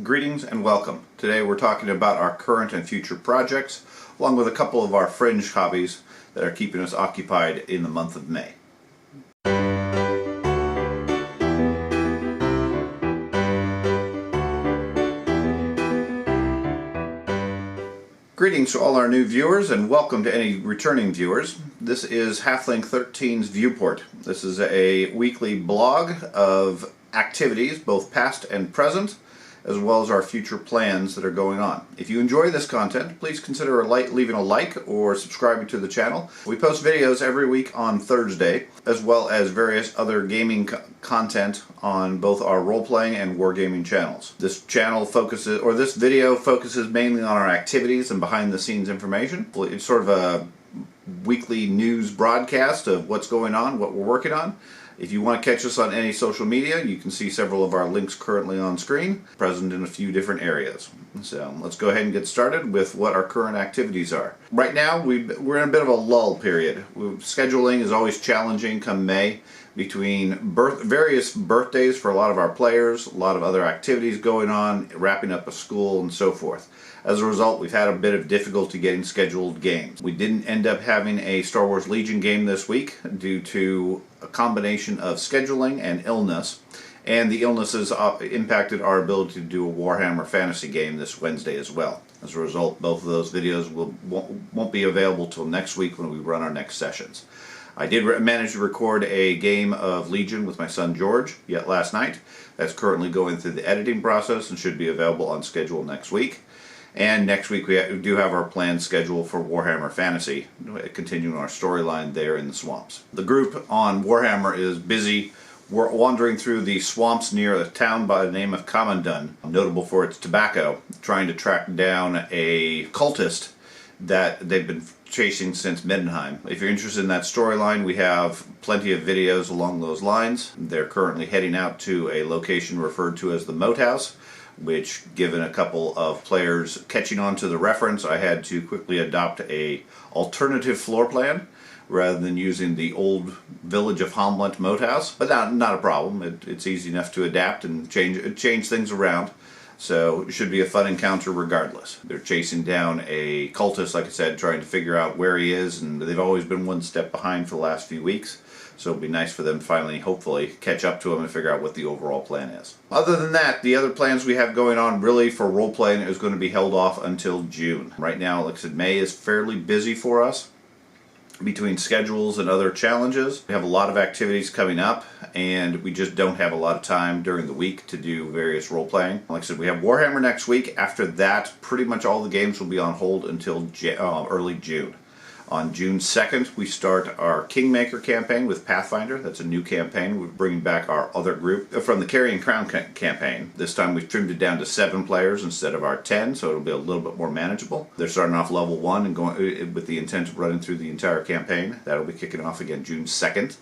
Greetings and welcome. Today we're talking about our current and future projects, along with a couple of our fringe hobbies that are keeping us occupied in the month of May. Greetings to all our new viewers and welcome to any returning viewers. This is Halfling 13's Viewport. This is a weekly blog of activities, both past and present, as well as our future plans that are going on. If you enjoy this content, please consider leaving a like or subscribing to the channel. We post videos every week on Thursday, as well as various other gaming content on both our role-playing and wargaming channels. This video focuses mainly on our activities and behind-the-scenes information. It's sort of a weekly news broadcast of what's going on, what we're working on. If you want to catch us on any social media, you can see several of our links currently on screen, present in a few different areas. So let's go ahead and get started with what our current activities are. Right now, we're in a bit of a lull period. Scheduling is always challenging come May, between various birthdays for a lot of our players, a lot of other activities going on, wrapping up a school, and so forth. As a result, we've had a bit of difficulty getting scheduled games. We didn't end up having a Star Wars Legion game this week due to a combination of scheduling and illness, and the illnesses impacted our ability to do a Warhammer Fantasy game this Wednesday as well. As a result, both of those videos won't be available till next week when we run our next sessions. I did manage to record a game of Legion with my son George yet last night. That's currently going through the editing process and should be available on schedule next week. And next week we do have our planned schedule for Warhammer Fantasy, continuing our storyline there in the swamps. The group on Warhammer is busy wandering through the swamps near a town by the name of Kamandun, notable for its tobacco, trying to track down a cultist that they've been chasing since Middenheim. If you're interested in that storyline, we have plenty of videos along those lines. They're currently heading out to a location referred to as the Moat House, which, given a couple of players catching on to the reference, I had to quickly adopt a alternative floor plan rather than using the old Village of Hamlet Moat House. But not a problem. It's easy enough to adapt and change things around. So it should be a fun encounter regardless. They're chasing down a cultist, like I said, trying to figure out where he is, and they've always been one step behind for the last few weeks. So it'll be nice for them to finally, hopefully, catch up to him and figure out what the overall plan is. Other than that, the other plans we have going on really for role-playing is going to be held off until June. Right now, like I said, May is fairly busy for us between schedules and other challenges. We have a lot of activities coming up, and we just don't have a lot of time during the week to do various role-playing. Like I said, we have Warhammer next week. After that, pretty much all the games will be on hold until early June. On June 2nd, we start our Kingmaker campaign with Pathfinder. That's a new campaign. We're bringing back our other group from the Carrying Crown campaign. This time we've trimmed it down to 7 players instead of our 10, so it'll be a little bit more manageable. They're starting off level 1 and going with the intent of running through the entire campaign. That'll be kicking off again June 2nd.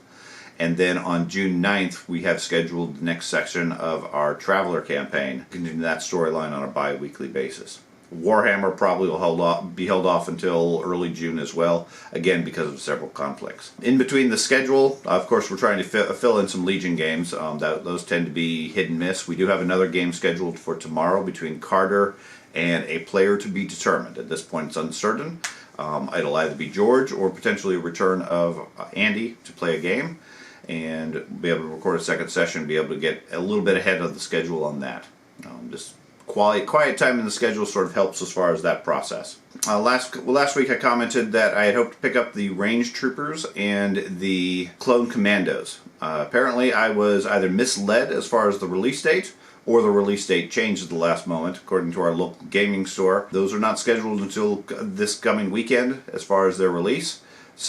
And then on June 9th, we have scheduled the next section of our Traveler campaign, continuing that storyline on a bi-weekly basis. Warhammer probably will be held off until early June as well, again because of several conflicts. In between the schedule, of course, we're trying to fill in some Legion games. Those tend to be hit and miss. We do have another game scheduled for tomorrow between Carter and a player to be determined. At this point, it's uncertain. It'll either be George or potentially a return of Andy to play a game, and be able to record a second session, be able to get a little bit ahead of the schedule on that. Just quiet time in the schedule sort of helps as far as that process. Last week I commented that I had hoped to pick up the Range Troopers and the Clone Commandos. Apparently I was either misled as far as the release date, or the release date changed at the last moment, according to our local gaming store. Those are not scheduled until this coming weekend as far as their release,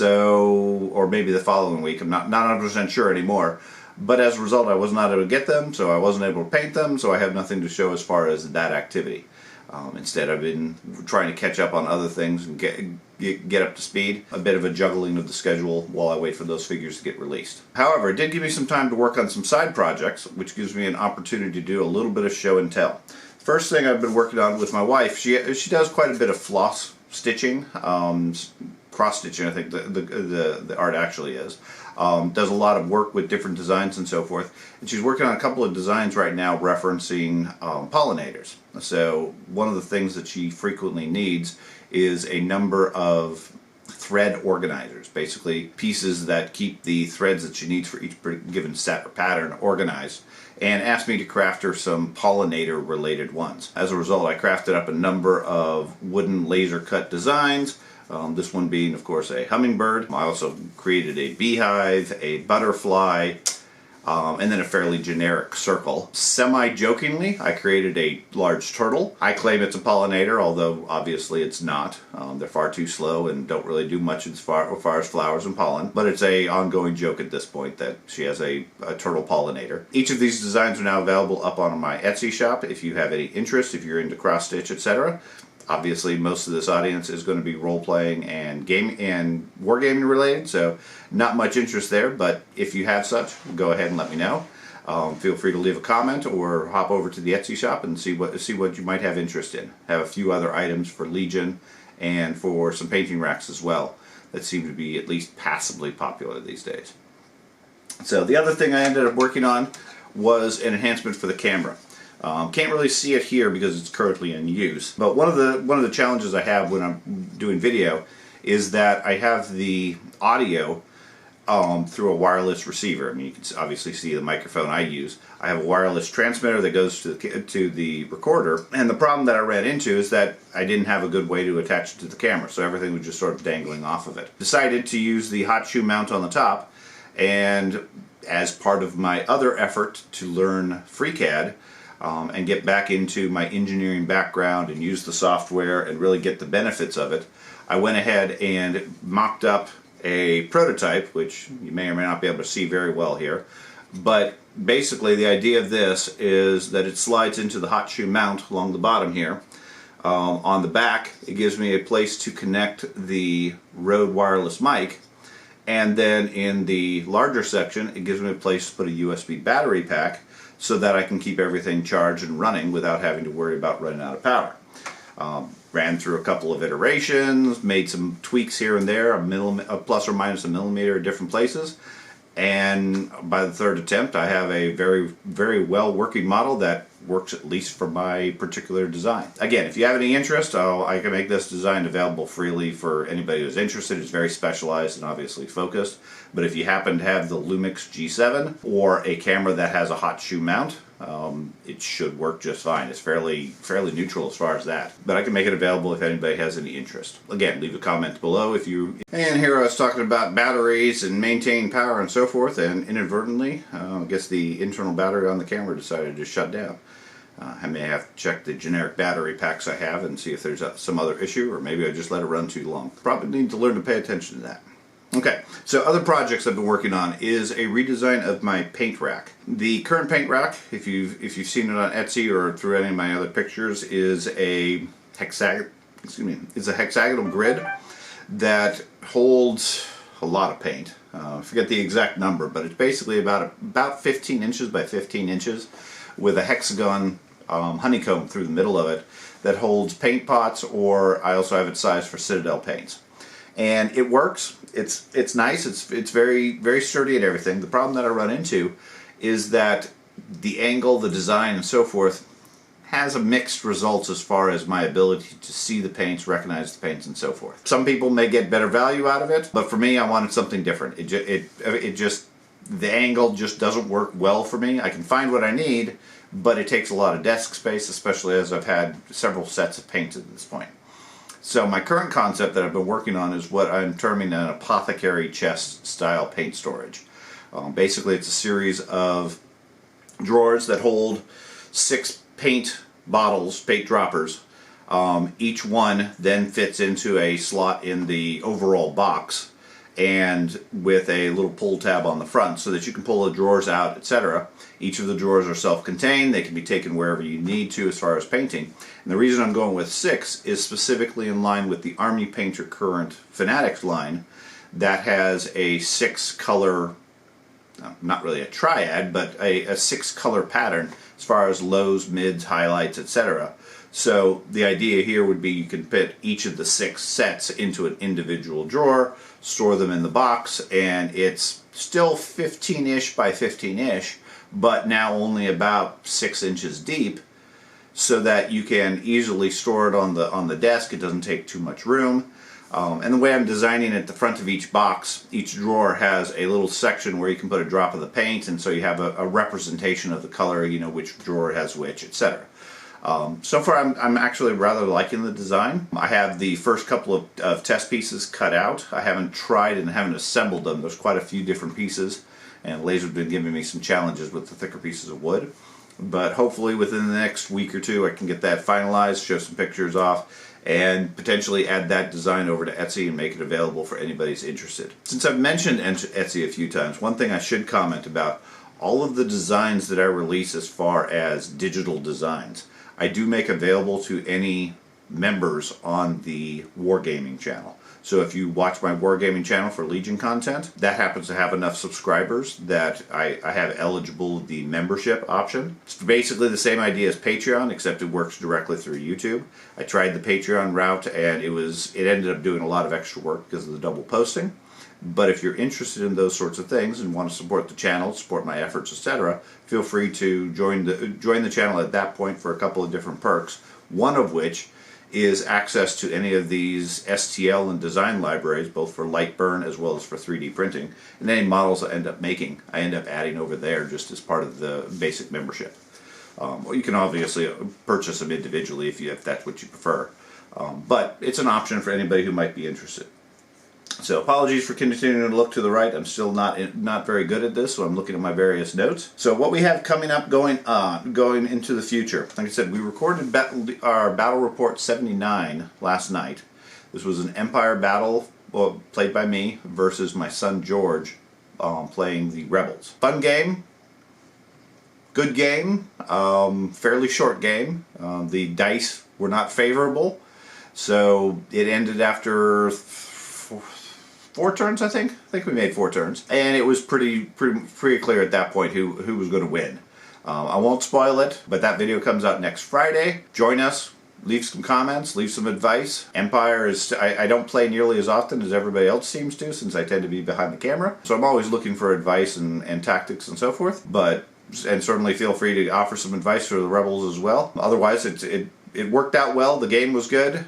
or maybe the following week. I'm not 100% sure anymore. But as a result, I was not able to get them, so I wasn't able to paint them, so I have nothing to show as far as that activity. Instead, I've been trying to catch up on other things and get up to speed. A bit of a juggling of the schedule while I wait for those figures to get released. However, it did give me some time to work on some side projects, which gives me an opportunity to do a little bit of show and tell. First thing I've been working on with my wife, she does quite a bit of floss stitching, cross stitching I think the art actually is. Does a lot of work with different designs and so forth. And she's working on a couple of designs right now referencing pollinators. So one of the things that she frequently needs is a number of thread organizers, basically pieces that keep the threads that she needs for each given set or pattern organized, and asked me to craft her some pollinator related ones. As a result, I crafted up a number of wooden laser cut designs, this one being of course a hummingbird. I also created a beehive, a butterfly, and then a fairly generic circle. Semi-jokingly, I created a large turtle. I claim it's a pollinator, although obviously it's not. They're far too slow and don't really do much as far as flowers and pollen. But it's an ongoing joke at this point that she has a turtle pollinator. Each of these designs are now available up on my Etsy shop if you have any interest, if you're into cross-stitch, etc. Obviously, most of this audience is going to be role-playing and wargaming related, so not much interest there, but if you have such, go ahead and let me know. Feel free to leave a comment or hop over to the Etsy shop and see what you might have interest in. I have a few other items for Legion and for some painting racks as well that seem to be at least passably popular these days. So the other thing I ended up working on was an enhancement for the camera. Can't really see it here because it's currently in use. But one of the challenges I have when I'm doing video is that I have the audio through a wireless receiver. I mean, you can obviously see the microphone I use. I have a wireless transmitter that goes to the recorder, and the problem that I ran into is that I didn't have a good way to attach it to the camera, so everything was just sort of dangling off of it. Decided to use the hot shoe mount on the top, and as part of my other effort to learn FreeCAD, and get back into my engineering background and use the software and really get the benefits of it, I went ahead and mocked up a prototype, which you may or may not be able to see very well here. But basically the idea of this is that it slides into the hot shoe mount along the bottom here. On the back, it gives me a place to connect the Rode wireless mic, and then in the larger section it gives me a place to put a USB battery pack so that I can keep everything charged and running without having to worry about running out of power. Ran through a couple of iterations, made some tweaks here and there, a plus or minus a millimeter at different places, and by the third attempt I have a very, very well working model that works at least for my particular design. Again, if you have any interest, I can make this design available freely for anybody who's interested. It's very specialized and obviously focused, but if you happen to have the Lumix G7 or a camera that has a hot shoe mount, it should work just fine. It's fairly neutral as far as that, but I can make it available if anybody has any interest. Again, leave a comment below if you... And here I was talking about batteries and maintaining power and so forth, and inadvertently, I guess the internal battery on the camera decided to shut down. I may have to check the generic battery packs I have and see if there's some other issue, or maybe I just let it run too long. Probably need to learn to pay attention to that. Okay, so other projects I've been working on is a redesign of my paint rack. The current paint rack, if you've seen it on Etsy or through any of my other pictures, is a hexagonal grid that holds a lot of paint. I forget the exact number, but it's basically about 15 inches by 15 inches with a hexagon honeycomb through the middle of it that holds paint pots, or I also have it sized for Citadel paints. And it works. It's nice. It's very, very sturdy and everything. The problem that I run into is that the angle, the design, and so forth has a mixed results as far as my ability to see the paints, recognize the paints, and so forth. Some people may get better value out of it, but for me, I wanted something different. The angle just doesn't work well for me. I can find what I need, but it takes a lot of desk space, especially as I've had several sets of paints at this point. So my current concept that I've been working on is what I'm terming an apothecary chest style paint storage. Basically it's a series of drawers that hold 6 paint bottles, paint droppers. Each one then fits into a slot in the overall box, and with a little pull tab on the front so that you can pull the drawers out, etc. Each of the drawers are self-contained. They can be taken wherever you need to as far as painting. And the reason I'm going with 6 is specifically in line with the Army Painter Current Fanatics line that has a 6 color not really a triad, but a 6-color pattern as far as lows, mids, highlights, etc. So the idea here would be you can fit each of the 6 sets into an individual drawer, store them in the box, and it's still 15-ish by 15-ish, but now only about 6 inches deep, so that you can easily store it on the desk. It doesn't take too much room. And the way I'm designing it, the front of each box, each drawer has a little section where you can put a drop of the paint, and so you have a representation of the color, you know, which drawer has which, etc. So far I'm actually rather liking the design. I have the first couple of test pieces cut out. I haven't tried and haven't assembled them. There's quite a few different pieces, and Laser's been giving me some challenges with the thicker pieces of wood. But hopefully within the next week or two I can get that finalized, show some pictures off, and potentially add that design over to Etsy and make it available for anybody who's interested. Since I've mentioned Etsy a few times, one thing I should comment about: all of the designs that I release as far as digital designs, I do make available to any members on the Wargaming channel. So if you watch my Wargaming channel for Legion content, that happens to have enough subscribers that I have eligible the membership option. It's basically the same idea as Patreon, except it works directly through YouTube. I tried the Patreon route, and it ended up doing a lot of extra work because of the double posting. But if you're interested in those sorts of things and want to support the channel, support my efforts, etc., feel free to join the channel at that point for a couple of different perks. One of which is access to any of these STL and design libraries, both for light burn as well as for 3D printing, and any models I end up making, I end up adding over there just as part of the basic membership. Or you can obviously purchase them individually if that's what you prefer, but it's an option for anybody who might be interested. So apologies for continuing to look to the right. I'm still not very good at this, so I'm looking at my various notes. So what we have coming up going into the future. Like I said, we recorded our Battle Report 79 last night. This was an Empire battle played by me versus my son George playing the Rebels. Fun game. Good game. Fairly short game. The dice were not favorable, so it ended after 4 turns, I think. I think we made 4 turns, and it was pretty clear at that point who was going to win. I won't spoil it, but that video comes out next Friday. Join us. Leave some comments. Leave some advice. Empire is I don't play nearly as often as everybody else seems to, since I tend to be behind the camera. So I'm always looking for advice and tactics and so forth. And certainly feel free to offer some advice for the Rebels as well. Otherwise, it worked out well. The game was good.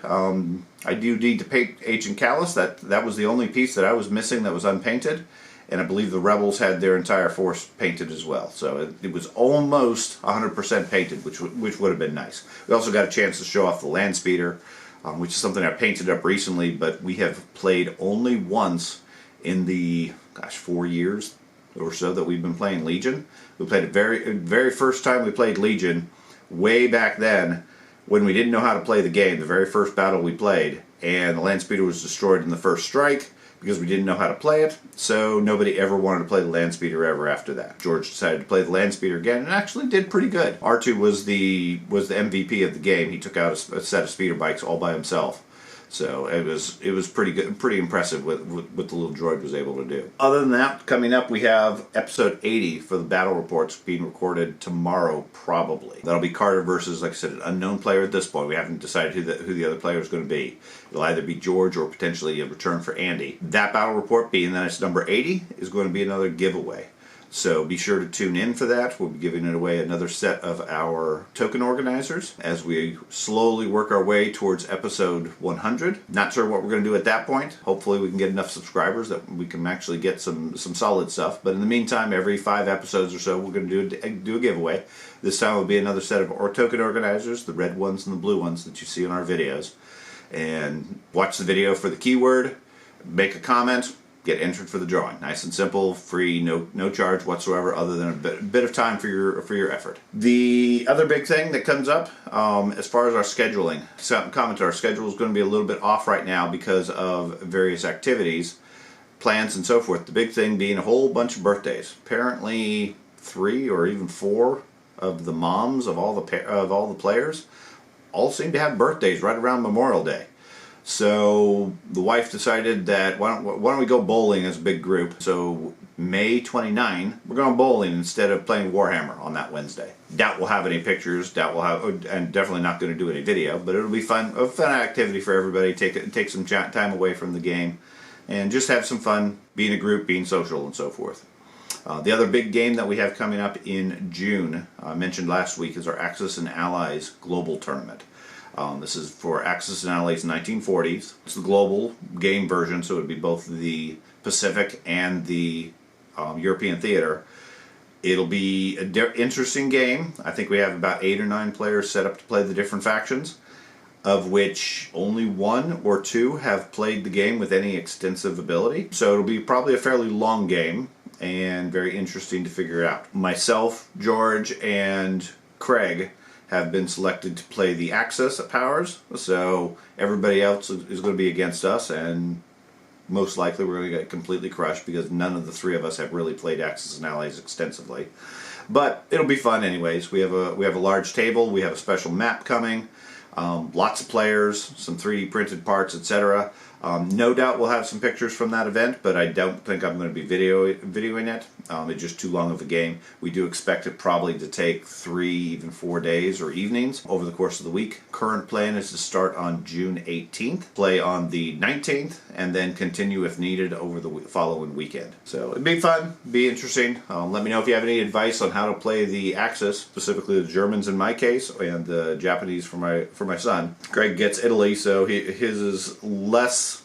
I do need to paint Ancient Callus. That was the only piece that I was missing that was unpainted, and I believe the Rebels had their entire force painted as well. So it was almost 100% painted, which would have been nice. We also got a chance to show off the land speeder, which is something I painted up recently, but we have played only once in the 4 years or so that we've been playing Legion. We played it very first time we played Legion, way back then, when we didn't know how to play the game, the very first battle we played, and the land speeder was destroyed in the first strike because we didn't know how to play it, so nobody ever wanted to play the land speeder ever after that. George decided to play the land speeder again, and actually did pretty good. R2 was the MVP of the game. He took out a set of speeder bikes all by himself. So it was pretty good, pretty impressive what the little droid was able to do. Other than that, coming up we have episode 80 for the battle reports being recorded tomorrow, probably. That'll be Carter versus, like I said, an unknown player at this point. We haven't decided who the other player is going to be. It'll either be George or potentially a return for Andy. That battle report, being that it's number 80, is going to be another giveaway. So be sure to tune in for that. We'll be giving it away another set of our token organizers as we slowly work our way towards episode 100. Not sure what we're going to do at that point. Hopefully we can get enough subscribers that we can actually get some solid stuff. But in the meantime, every 5 episodes or so, we're going to do a giveaway. This time will be another set of our token organizers, the red ones and the blue ones that you see in our videos. And watch the video for the keyword, make a comment, get entered for the drawing. Nice and simple, free, no charge whatsoever, other than a bit of time for your effort. The other big thing that comes up, as far as our scheduling, our schedule is going to be a little bit off right now because of various activities, plans, and so forth. The big thing being a whole bunch of birthdays. Apparently 3 or even 4 of the moms of all the players all seem to have birthdays right around Memorial Day. So the wife decided that why don't we go bowling as a big group. So May 29, we're going bowling instead of playing Warhammer on that Wednesday. Doubt we'll have any pictures, and definitely not going to do any video, but it'll be fun, a fun activity for everybody. Take some time away from the game and just have some fun being a group, being social, and so forth. The other big game that we have coming up in June, I mentioned last week, is our Axis&Allies Global Tournament. This is for Axis&Allies 1940s. It's the global game version, so it would be both the Pacific and the European theater. It'll be an interesting game. I think we have about 8 or 9 players set up to play the different factions, of which only 1 or 2 have played the game with any extensive ability. So it'll be probably a fairly long game and very interesting to figure out. Myself, George, and Craig have been selected to play the Axis powers, so everybody else is going to be against us, and most likely we're going to get completely crushed because none of the 3 of us have really played Axis&Allies extensively. But it'll be fun anyways. We have a large table, we have a special map coming, lots of players, some 3D printed parts, etc. No doubt we'll have some pictures from that event, but I don't think I'm going to be videoing it. It's just too long of a game. We do expect it probably to take 3, even 4 days or evenings over the course of the week. Current plan is to start on June 18th, play on the 19th, and then continue if needed over the following weekend. So it'd be fun, be interesting. Let me know if you have any advice on how to play the Axis, specifically the Germans in my case, and the Japanese for my son. Greg gets Italy, so his is less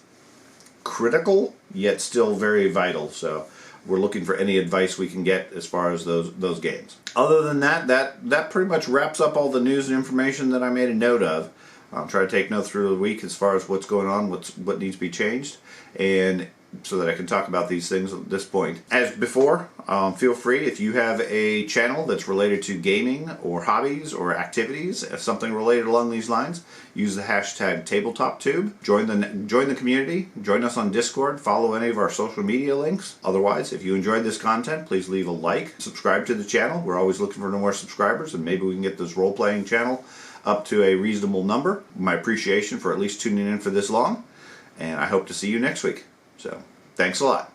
critical, yet still very vital. So we're looking for any advice we can get as far as those games. Other than that pretty much wraps up all the news and information that I made a note of. I'll try to take notes through the week as far as what's going on, what needs to be changed, and so that I can talk about these things at this point. As before, feel free, if you have a channel that's related to gaming or hobbies or activities, something related along these lines, use the hashtag TabletopTube. Join the community, join us on Discord, follow any of our social media links. Otherwise, if you enjoyed this content, please leave a like, subscribe to the channel. We're always looking for more subscribers, and maybe we can get this role-playing channel up to a reasonable number. My appreciation for at least tuning in for this long, and I hope to see you next week. So, thanks a lot.